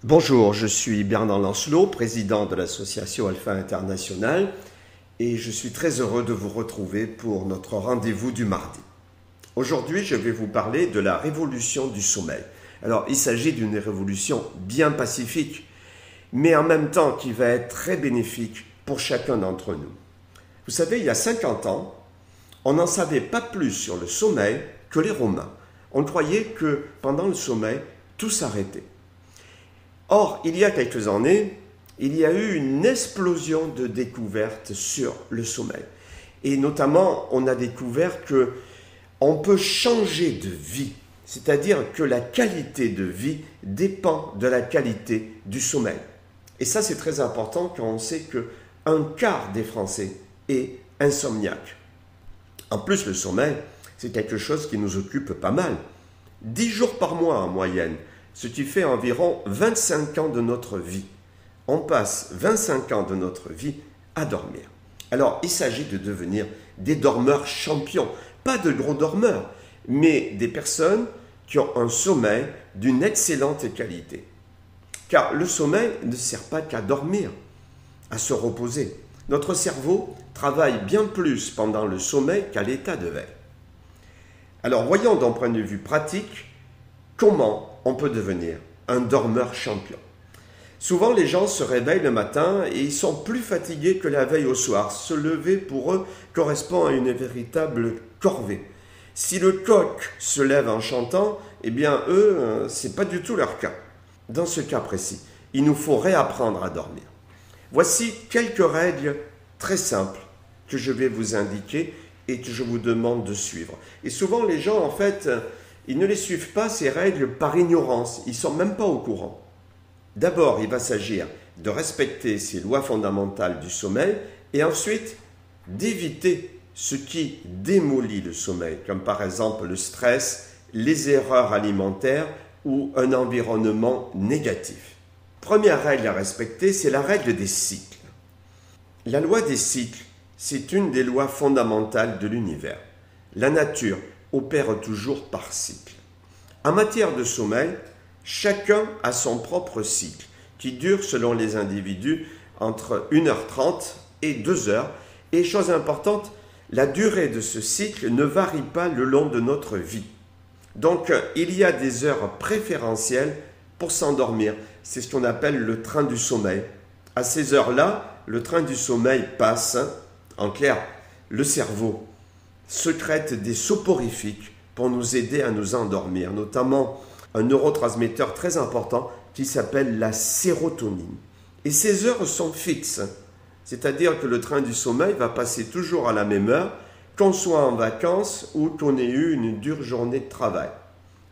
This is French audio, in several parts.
Bonjour, je suis Bernard Lancelot, président de l'association Alpha International, et je suis très heureux de vous retrouver pour notre rendez-vous du mardi. Aujourd'hui, je vais vous parler de la révolution du sommeil. Alors, il s'agit d'une révolution bien pacifique, mais en même temps qui va être très bénéfique pour chacun d'entre nous. Vous savez, il y a 50 ans, on n'en savait pas plus sur le sommeil que les Romains. On croyait que pendant le sommeil, tout s'arrêtait. Or, il y a quelques années, il y a eu une explosion de découvertes sur le sommeil. Et notamment, on a découvert qu'on peut changer de vie, c'est-à-dire que la qualité de vie dépend de la qualité du sommeil. Et ça, c'est très important quand on sait qu'un quart des Français est insomniaque. En plus, le sommeil, c'est quelque chose qui nous occupe pas mal. 10 jours par mois en moyenne, ce qui fait environ 25 ans de notre vie. On passe 25 ans de notre vie à dormir. Alors, il s'agit de devenir des dormeurs champions. Pas de gros dormeurs, mais des personnes qui ont un sommeil d'une excellente qualité. Car le sommeil ne sert pas qu'à dormir, à se reposer. Notre cerveau travaille bien plus pendant le sommeil qu'à l'état de veille. Alors, voyons d'un point de vue pratique comment on peut devenir un dormeur champion. Souvent, les gens se réveillent le matin et ils sont plus fatigués que la veille au soir. Se lever, pour eux, correspond à une véritable corvée. Si le coq se lève en chantant, eh bien, eux, c'est pas du tout leur cas. Dans ce cas précis, il nous faut réapprendre à dormir. Voici quelques règles très simples que je vais vous indiquer et que je vous demande de suivre. Et souvent, les gens, en fait, ils ne les suivent pas, ces règles, par ignorance. Ils ne sont même pas au courant. D'abord, il va s'agir de respecter ces lois fondamentales du sommeil et ensuite d'éviter ce qui démolit le sommeil, comme par exemple le stress, les erreurs alimentaires ou un environnement négatif. Première règle à respecter, c'est la règle des cycles. La loi des cycles, c'est une des lois fondamentales de l'univers. La nature opère toujours par cycle. En matière de sommeil, chacun a son propre cycle qui dure selon les individus entre 1h30 et 2h. Et chose importante, la durée de ce cycle ne varie pas le long de notre vie. Donc, il y a des heures préférentielles pour s'endormir. C'est ce qu'on appelle le train du sommeil. À ces heures-là, le train du sommeil passe. En clair, le cerveau sécrète des soporifiques pour nous aider à nous endormir, notamment un neurotransmetteur très important qui s'appelle la sérotonine. Et ces heures sont fixes, c'est-à-dire que le train du sommeil va passer toujours à la même heure, qu'on soit en vacances ou qu'on ait eu une dure journée de travail.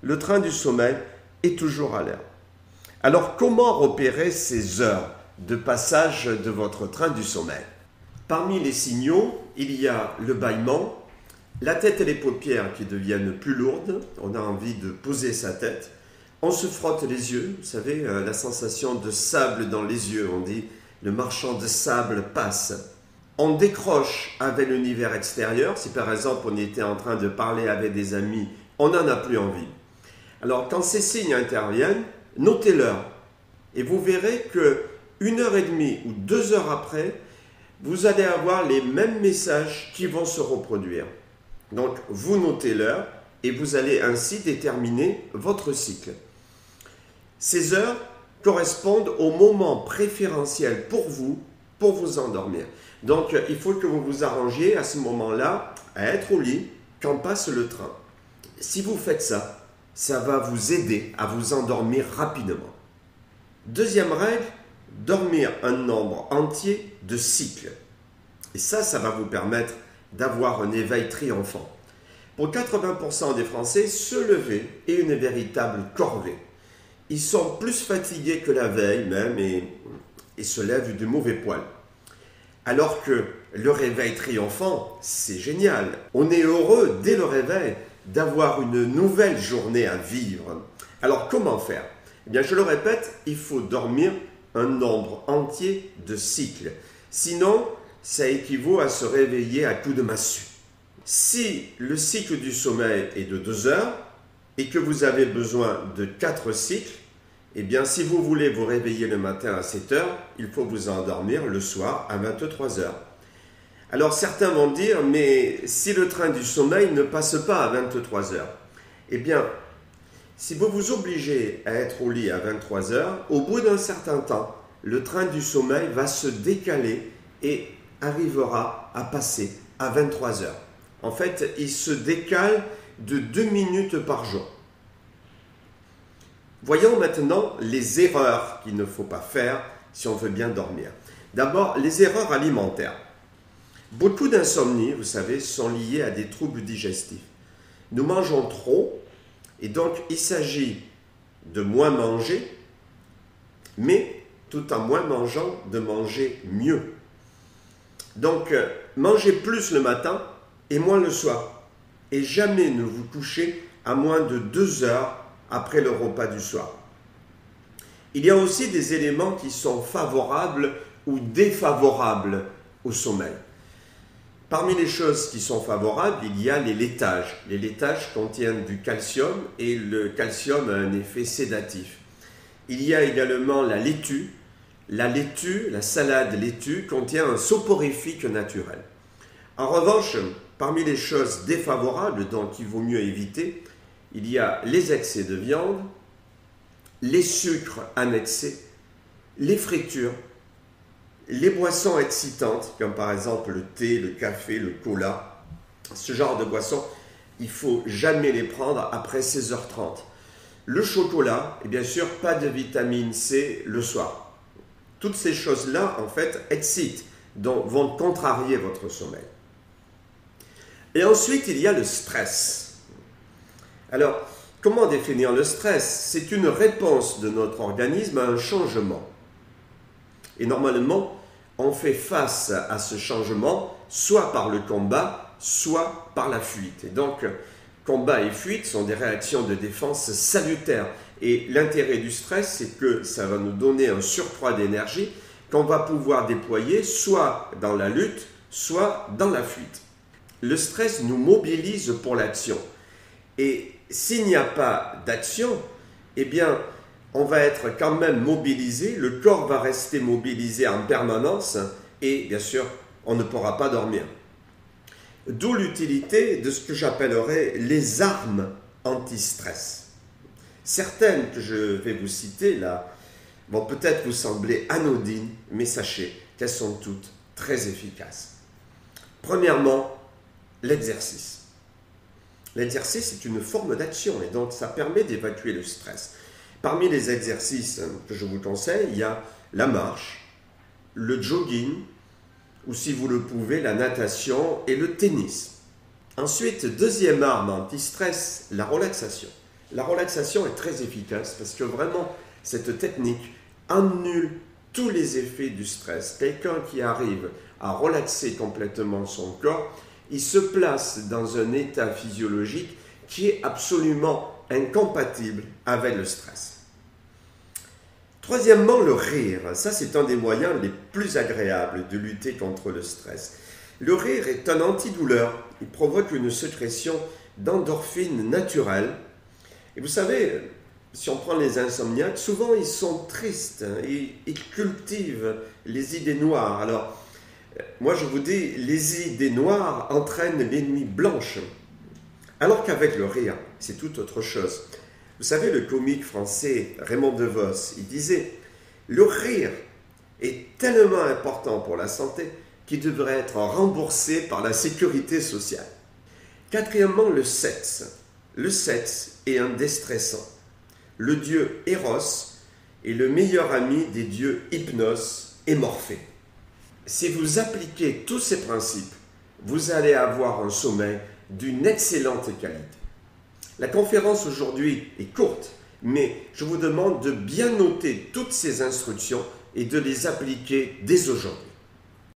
Le train du sommeil est toujours à l'heure. Alors comment repérer ces heures de passage de votre train du sommeil? Parmi les signaux, il y a le bâillement, la tête et les paupières qui deviennent plus lourdes, on a envie de poser sa tête. On se frotte les yeux, vous savez, la sensation de sable dans les yeux, on dit le marchand de sable passe. On décroche avec l'univers extérieur, si par exemple on était en train de parler avec des amis, on n'en a plus envie. Alors quand ces signes interviennent, notez-leur et vous verrez que 1h30 ou 2 heures après, vous allez avoir les mêmes messages qui vont se reproduire. Donc, vous notez l'heure et vous allez ainsi déterminer votre cycle. Ces heures correspondent au moment préférentiel pour vous endormir. Donc, il faut que vous vous arrangiez à ce moment-là à être au lit quand passe le train. Si vous faites ça, ça va vous aider à vous endormir rapidement. Deuxième règle, dormir un nombre entier de cycles. Et ça va vous permettre d'avoir un éveil triomphant. Pour 80% des Français, se lever est une véritable corvée. Ils sont plus fatigués que la veille même et se lèvent du mauvais poil. Alors que le réveil triomphant, c'est génial. On est heureux dès le réveil d'avoir une nouvelle journée à vivre. Alors comment faire? Eh bien, je le répète, il faut dormir un nombre entier de cycles. Sinon, ça équivaut à se réveiller à coups de massue. Si le cycle du sommeil est de 2 heures et que vous avez besoin de 4 cycles, Eh bien, si vous voulez vous réveiller le matin à 7 heures, il faut vous endormir le soir à 23 heures. Alors certains vont dire, mais si le train du sommeil ne passe pas à 23 heures, eh bien, si vous vous obligez à être au lit à 23 heures, au bout d'un certain temps, le train du sommeil va se décaler et arrivera à passer à 23 heures. En fait, il se décale de 2 minutes par jour. Voyons maintenant les erreurs qu'il ne faut pas faire si on veut bien dormir. D'abord, les erreurs alimentaires. Beaucoup d'insomnies, vous savez, sont liées à des troubles digestifs. Nous mangeons trop et donc il s'agit de moins manger, mais tout en moins mangeant, de manger mieux. Donc, mangez plus le matin et moins le soir. Et jamais ne vous couchez à moins de 2 heures après le repas du soir. Il y a aussi des éléments qui sont favorables ou défavorables au sommeil. Parmi les choses qui sont favorables, il y a les laitages. Les laitages contiennent du calcium et le calcium a un effet sédatif. Il y a également la laitue. La laitue, la salade laitue, contient un soporifique naturel. En revanche, parmi les choses défavorables, donc il vaut mieux éviter, il y a les excès de viande, les sucres annexés, les fritures, les boissons excitantes, comme par exemple le thé, le café, le cola. Ce genre de boissons, il ne faut jamais les prendre après 16h30. Le chocolat, et bien sûr, pas de vitamine C le soir. Toutes ces choses-là, en fait, excitent, donc vont contrarier votre sommeil. Et ensuite, il y a le stress. Alors, comment définir le stress? C'est une réponse de notre organisme à un changement. Et normalement, on fait face à ce changement soit par le combat, soit par la fuite. Et donc, combat et fuite sont des réactions de défense salutaires. Et l'intérêt du stress, c'est que ça va nous donner un surcroît d'énergie qu'on va pouvoir déployer soit dans la lutte, soit dans la fuite. Le stress nous mobilise pour l'action. Et s'il n'y a pas d'action, eh bien, on va être quand même mobilisé, le corps va rester mobilisé en permanence et bien sûr, on ne pourra pas dormir. D'où l'utilité de ce que j'appellerais les armes anti-stress. Certaines que je vais vous citer là vont peut-être vous sembler anodines, mais sachez qu'elles sont toutes très efficaces. Premièrement, l'exercice. L'exercice est une forme d'action et donc ça permet d'évacuer le stress. Parmi les exercices que je vous conseille, il y a la marche, le jogging, ou si vous le pouvez, la natation et le tennis. Ensuite, deuxième arme anti-stress, la relaxation. La relaxation est très efficace parce que vraiment, cette technique annule tous les effets du stress. Quelqu'un qui arrive à relaxer complètement son corps, il se place dans un état physiologique qui est absolument incompatible avec le stress. Troisièmement, le rire. Ça, c'est un des moyens les plus agréables de lutter contre le stress. Le rire est un antidouleur. Il provoque une sécrétion d'endorphines naturelles. Et vous savez, si on prend les insomniaques, souvent ils sont tristes, ils cultivent les idées noires. Alors, moi je vous dis, les idées noires entraînent les nuits blanches. Alors qu'avec le rire, c'est tout autre chose. Vous savez, le comique français Raymond DeVos, il disait « Le rire est tellement important pour la santé qu'il devrait être remboursé par la sécurité sociale. » Quatrièmement, le sexe. Le sexe est un déstressant. Le dieu Eros est le meilleur ami des dieux Hypnos et Morphée. Si vous appliquez tous ces principes, vous allez avoir un sommeil d'une excellente qualité. La conférence aujourd'hui est courte, mais je vous demande de bien noter toutes ces instructions et de les appliquer dès aujourd'hui.